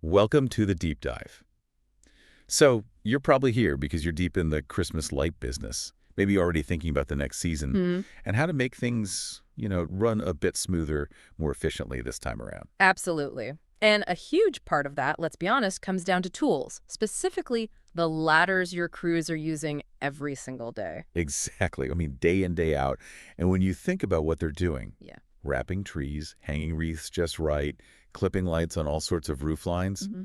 Welcome to the deep dive. So, you're probably here because you're deep in the Christmas light business, maybe already thinking about the next season Hmm. and how to make things, run a bit smoother, more efficiently this time around. Absolutely. And a huge part of that, let's be honest, comes down to tools, specifically the ladders your crews are using every single day. Exactly. I mean, day in, day out. And when you think about what they're doing, Yeah. wrapping trees, hanging wreaths just right, clipping lights on all sorts of roof lines, Hmm.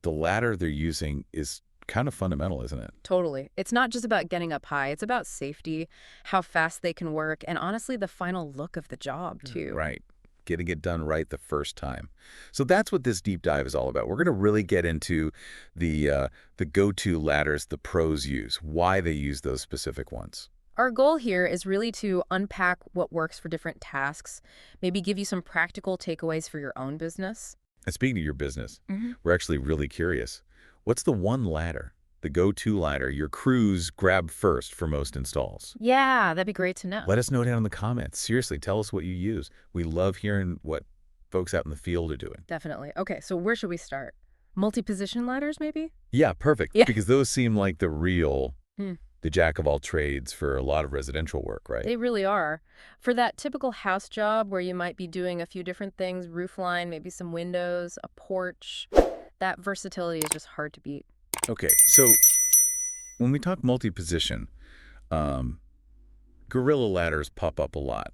the ladder they're using is kind of fundamental, isn't it? Totally. It's not just about getting up high, it's about safety, how fast they can work, and honestly, the final look of the job, too. Right. Getting it done right the first time. So that's what this deep dive is all about. We're going to really get into the go-to ladders the pros use, why they use those specific ones. Our goal here is really to unpack what works for different tasks, maybe give you some practical takeaways for your own business. And speaking of your business, Hmm. we're actually really curious. What's the one ladder, the go-to ladder your crews grab first for most installs? Yeah, that'd be great to know. Let us know down in the comments. Seriously, tell us what you use. We love hearing what folks out in the field are doing. Definitely. Okay, so where should we start? Multi-position ladders, maybe? Yeah, perfect. Yeah. Because those seem like Hmm. the jack of all trades for a lot of residential work, right? They really are. For that typical house job where you might be doing a few different things, roof line, maybe some windows, a porch, that versatility is just hard to beat. Okay, so when we talk multi-position, um, gorilla ladders pop up a lot.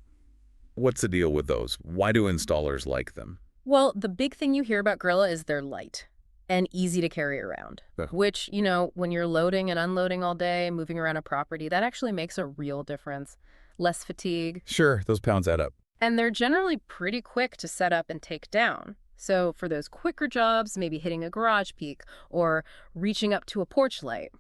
What's the deal with those? Why do installers like them? Well, the big thing you hear about Gorilla is they're light and easy to carry around, Ugh. which, when you're loading and unloading all day, moving around a property, that actually makes a real difference. Less fatigue, Sure, those pounds add up. and they're generally pretty quick to set up and take down. So for those quicker jobs, maybe hitting a garage peak or reaching up to a porch light,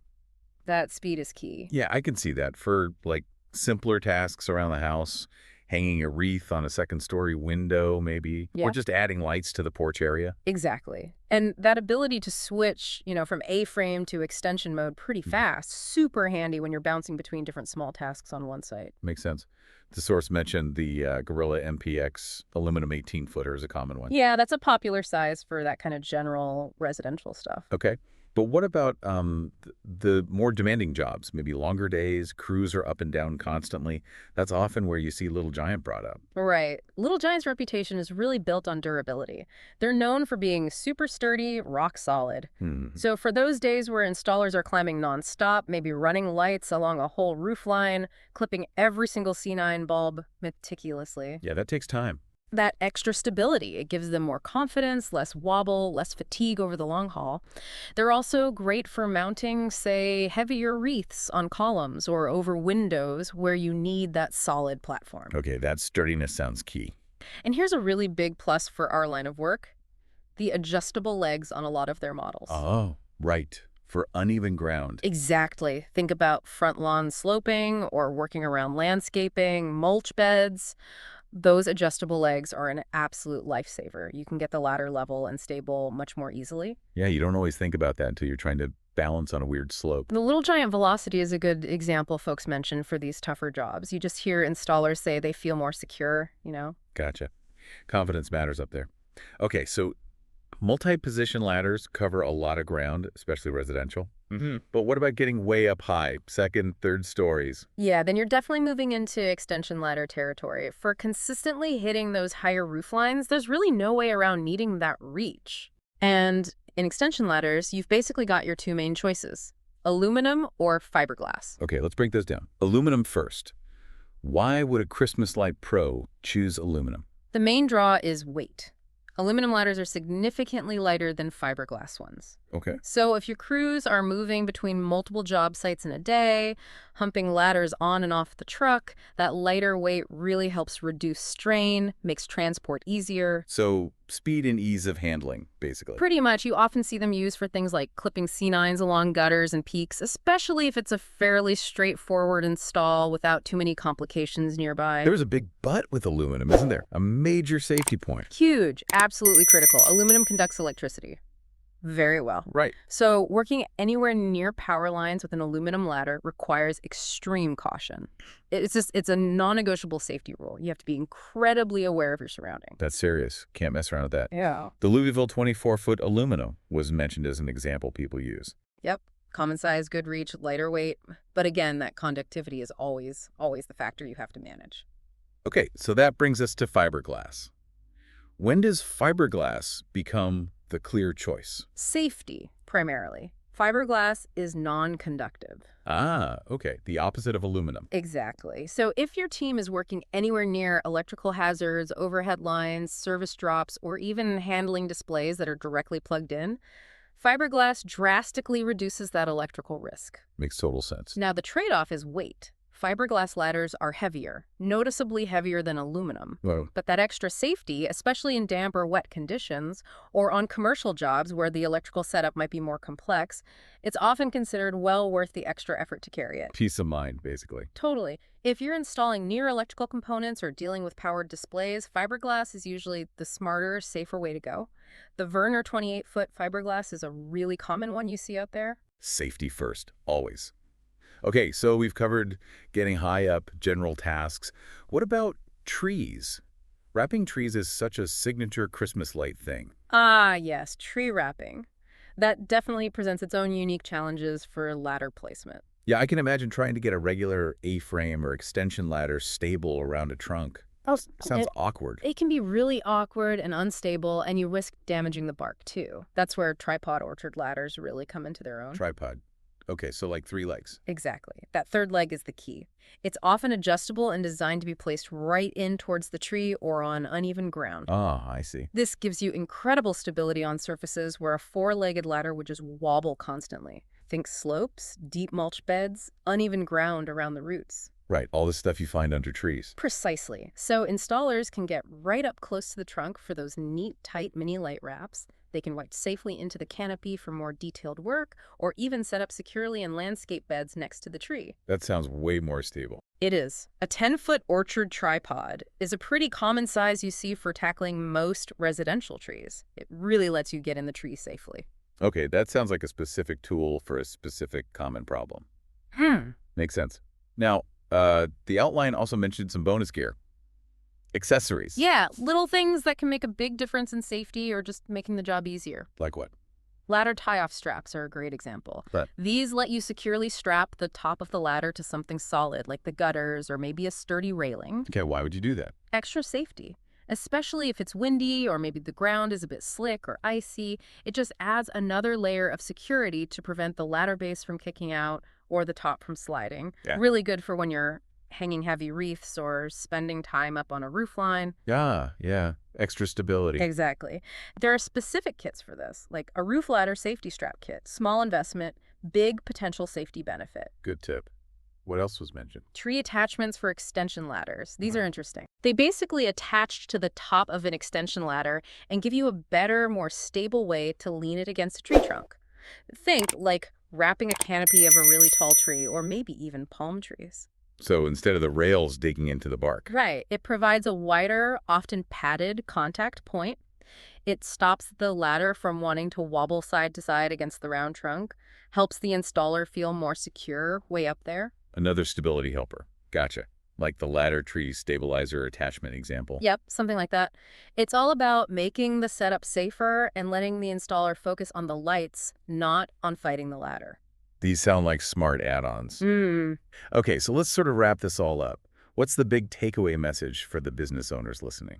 that speed is key. Yeah, I can see that for like simpler tasks around the house, hanging a wreath on a second-story window maybe, Yeah. or just adding lights to the porch area. Exactly. And that ability to switch, from A-frame to extension mode pretty fast, super handy when you're bouncing between different small tasks on one site. Makes sense. The source mentioned the Gorilla MPX aluminum 18-footer is a common one. Yeah, that's a popular size for that kind of general residential stuff. Okay. But what about the more demanding jobs, maybe longer days, crews are up and down constantly? That's often where you see Little Giant brought up. Right. Little Giant's reputation is really built on durability. They're known for being super sturdy, rock solid. Hmm. So for those days where installers are climbing nonstop, maybe running lights along a whole roof line, clipping every single C9 bulb meticulously, Yeah, that takes time. that extra stability, it gives them more confidence, less wobble, less fatigue over the long haul. They're also great for mounting, say, heavier wreaths on columns or over windows where you need that solid platform. Okay, that sturdiness sounds key. And here's a really big plus for our line of work: the adjustable legs on a lot of their models. Oh, right. For uneven ground. Exactly. Think about front lawn sloping or working around landscaping, mulch beds. Those adjustable legs are an absolute lifesaver. You can get the ladder level and stable much more easily. Yeah, you don't always think about that until you're trying to balance on a weird slope. The Little Giant Velocity is a good example folks mention for these tougher jobs. You just hear installers say they feel more secure. Gotcha. Confidence matters up there. Okay, so multi-position ladders cover a lot of ground, especially residential. But what about getting way up high, second, third stories? Yeah, then you're definitely moving into extension ladder territory. For consistently hitting those higher roof lines, there's really no way around needing that reach. And in extension ladders, you've basically got your two main choices: aluminum or fiberglass. Okay, let's break those down. Aluminum first. Why would a Christmas Light Pro choose aluminum? The main draw is weight. Aluminum ladders are significantly lighter than fiberglass ones. Okay. So if your crews are moving between multiple job sites in a day, humping ladders on and off the truck, that lighter weight really helps reduce strain, makes transport easier. So speed and ease of handling, basically. Pretty much, you often see them used for things like clipping C9s along gutters and peaks, especially if it's a fairly straightforward install without too many complications nearby. There's a big but with aluminum, isn't there? A major safety point. Huge, absolutely critical. Aluminum conducts electricity. Very well. Right. So working anywhere near power lines with an aluminum ladder requires extreme caution. It's a non-negotiable safety rule. You have to be incredibly aware of your surroundings. That's serious. Can't mess around with that. Yeah. The Louisville 24-foot aluminum was mentioned as an example people use. Yep. Common size, good reach, lighter weight. But again, that conductivity is always the factor you have to manage. Okay, so that brings us to fiberglass. When does fiberglass become the clear choice? Safety, primarily. Fiberglass is non-conductive. Ah, okay. The opposite of aluminum. Exactly. So if your team is working anywhere near electrical hazards, overhead lines, service drops, or even handling displays that are directly plugged in, fiberglass drastically reduces that electrical risk. Makes total sense. Now, the trade-off is weight. Fiberglass ladders are heavier, noticeably heavier than aluminum. Whoa. But that extra safety, especially in damp or wet conditions, or on commercial jobs where the electrical setup might be more complex, it's often considered well worth the extra effort to carry it. Peace of mind, basically. Totally. If you're installing near electrical components or dealing with powered displays, fiberglass is usually the smarter, safer way to go. The Verner 28-foot fiberglass is a really common one you see out there. Safety first, always. Okay, so we've covered getting high up, general tasks. What about trees? Wrapping trees is such a signature Christmas light thing. Ah, yes, tree wrapping. That definitely presents its own unique challenges for ladder placement. Yeah, I can imagine trying to get a regular A-frame or extension ladder stable around a trunk. Sounds awkward. It can be really awkward and unstable, and you risk damaging the bark, too. That's where tripod orchard ladders really come into their own. Tripod. Okay, so like 3 legs. Exactly. That third leg is the key. It's often adjustable and designed to be placed right in towards the tree or on uneven ground. Ah, I see. This gives you incredible stability on surfaces where a 4-legged ladder would just wobble constantly. Think slopes, deep mulch beds, uneven ground around the roots. Right, all the stuff you find under trees. Precisely. So installers can get right up close to the trunk for those neat, tight mini light wraps. They can wipe safely into the canopy for more detailed work, or even set up securely in landscape beds next to the tree. That sounds way more stable. It is. A 10-foot orchard tripod is a pretty common size you see for tackling most residential trees. It really lets you get in the tree safely. Okay, that sounds like a specific tool for a specific common problem. Makes sense. Now, the outline also mentioned some bonus gear. Accessories. Yeah, little things that can make a big difference in safety or just making the job easier. Like what? Ladder tie-off straps are a great example. Right. These let you securely strap the top of the ladder to something solid, like the gutters or maybe a sturdy railing. Okay, why would you do that? Extra safety, especially if it's windy or maybe the ground is a bit slick or icy. It just adds another layer of security to prevent the ladder base from kicking out or the top from sliding. Yeah. Really good for when you're hanging heavy wreaths or spending time up on a roofline. Yeah. Extra stability. Exactly. There are specific kits for this, like a roof ladder safety strap kit. Small investment, big potential safety benefit. Good tip. What else was mentioned? Tree attachments for extension ladders. These are interesting. They basically attach to the top of an extension ladder and give you a better, more stable way to lean it against a tree trunk. Think like wrapping a canopy of a really tall tree or maybe even palm trees. So instead of the rails digging into the bark. Right. It provides a wider, often padded contact point. It stops the ladder from wanting to wobble side to side against the round trunk, helps the installer feel more secure way up there. Another stability helper. Gotcha. Like the ladder tree stabilizer attachment example. Yep, something like that. It's all about making the setup safer and letting the installer focus on the lights, not on fighting the ladder. These sound like smart add-ons. Okay, so let's sort of wrap this all up. What's the big takeaway message for the business owners listening?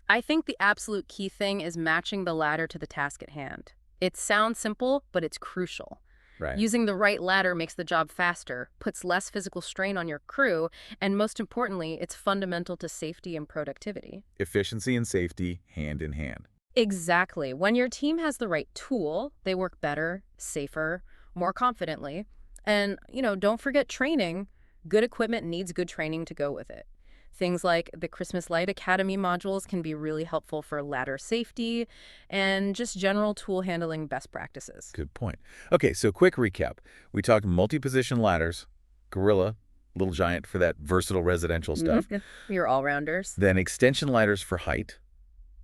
I think the absolute key thing is matching the ladder to the task at hand. It sounds simple, but it's crucial. Right. Using the right ladder makes the job faster, puts less physical strain on your crew, and most importantly, it's fundamental to safety and productivity. Efficiency and safety hand in hand. Exactly. When your team has the right tool, they work better, safer, more confidently. And, don't forget training. Good equipment needs good training to go with it. Things like the Christmas Light Academy modules can be really helpful for ladder safety and just general tool handling best practices. Good point. Okay, so quick recap. We talked multi-position ladders, Gorilla, Little Giant for that versatile residential stuff. You're all-rounders. Then extension ladders for height,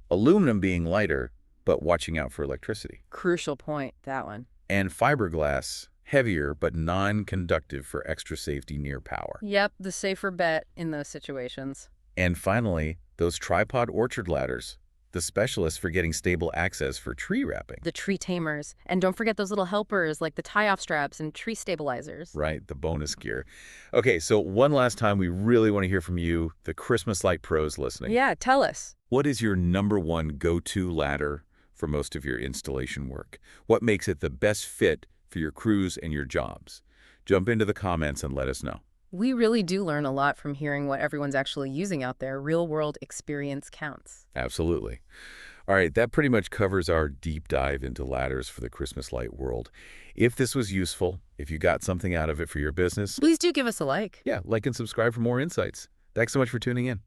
aluminum being lighter, but watching out for electricity. Crucial point, that one. And fiberglass, heavier but non-conductive for extra safety near power. Yep, the safer bet in those situations. And finally, those tripod orchard ladders, the specialists for getting stable access for tree wrapping. The tree tamers. And don't forget those little helpers like the tie-off straps and tree stabilizers. Right, the bonus gear. Okay, so one last time, we really want to hear from you, the Christmas light pros listening. Yeah, tell us. What is your #1 go-to ladder for most of your installation work? What makes it the best fit for your crews and your jobs? Jump into the comments and let us know. We really do learn a lot from hearing what everyone's actually using out there. Real-world experience counts. Absolutely. All right, that pretty much covers our deep dive into ladders for the Christmas light world. If this was useful, if you got something out of it for your business, Please do give us a like. yeah, like and subscribe for more insights. Thanks so much for tuning in.